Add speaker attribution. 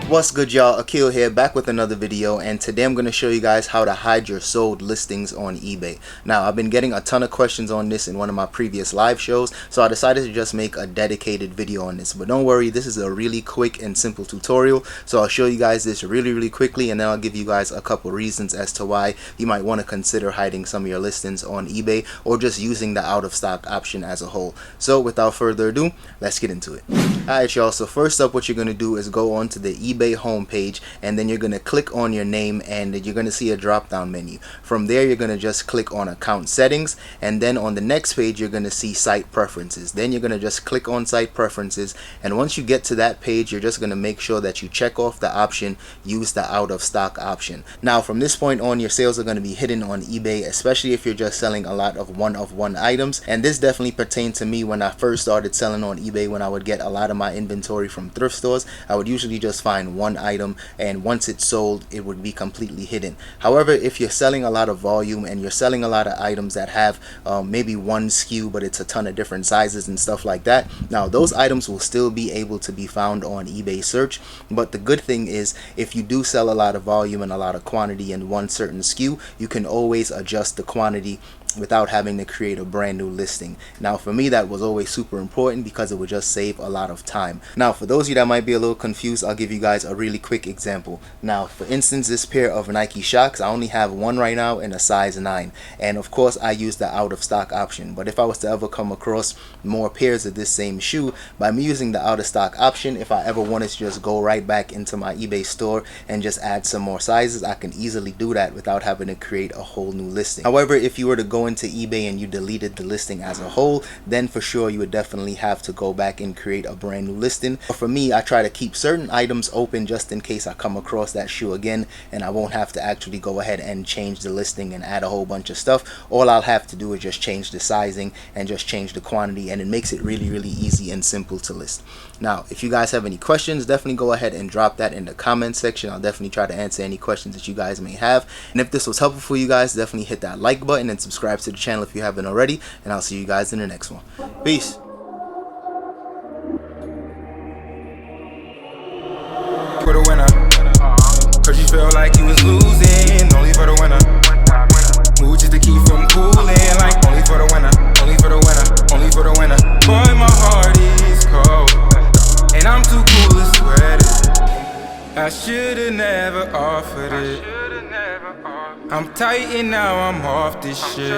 Speaker 1: What's good, y'all? Akil here, back with another video, and today I'm going to show you guys how to hide your sold listings on eBay. Now, I've been getting a ton of questions on this in one of my previous live shows, so I decided to just make a dedicated video on this. But don't worry, this is a really quick and simple tutorial, so I'll show you guys this really quickly, and then I'll give you guys a couple reasons as to why you might want to consider hiding some of your listings on eBay or just using the out of stock option as a whole. So without further ado, let's get into it. Alright, y'all, so first up, what you're going to do is go onto the eBay homepage, and then you're going to click on your name, and you're going to see a drop down menu. From there, you're going to just click on account settings, and then on the next page you're going to see site preferences. Then you're going to just click on site preferences, and once you get to that page, you're just going to make sure that you check off the option use the out of stock option. Now from this point on, your sales are going to be hidden on eBay, especially if you're just selling a lot of one items, and this definitely pertained to me when I first started selling on eBay. When I would get a lot of my inventory from thrift stores, I would usually just find one item, and once it's sold, it would be completely hidden. However, if you're selling a lot of volume and you're selling a lot of items that have maybe one SKU, but it's a ton of different sizes and stuff like that, now those items will still be able to be found on eBay search. But the good thing is, if you do sell a lot of volume and a lot of quantity in one certain SKU, you can always adjust the quantity without having to create a brand new listing. Now for me, that was always super important because it would just save a lot of time. Now for those of you that might be a little confused, I'll give you guys a really quick example. Now for instance, this pair of Nike Shox, I only have one right now in a size 9, and of course I use the out of stock option. But if I was to ever come across more pairs of this same shoe, by me using the out of stock option, if I ever wanted to just go right back into my eBay store and just add some more sizes, I can easily do that without having to create a whole new listing. However, if you were to go into eBay and you deleted the listing as a whole, then for sure you would definitely have to go back and create a brand new listing. But for me, I try to keep certain items open just in case I come across that shoe again, and I won't have to actually go ahead and change the listing and add a whole bunch of stuff. All I'll have to do is just change the sizing and just change the quantity, and it makes it really easy and simple to list. Now if you guys have any questions, definitely go ahead and drop that in the comment section. I'll definitely try to answer any questions that you guys may have, and if this was helpful for you guys, definitely hit that like button and subscribe to the channel if you haven't already, and I'll see you guys in the next one. Peace.
Speaker 2: For the winner, cause you felt like you was losing, only for the winner. Move just to keep from cooling, like only for the winner, only for the winner, only for the winner. Boy, my heart is cold, and I'm too cool to sweat it. I should've never offered it. I'm tight and now I'm off this shit.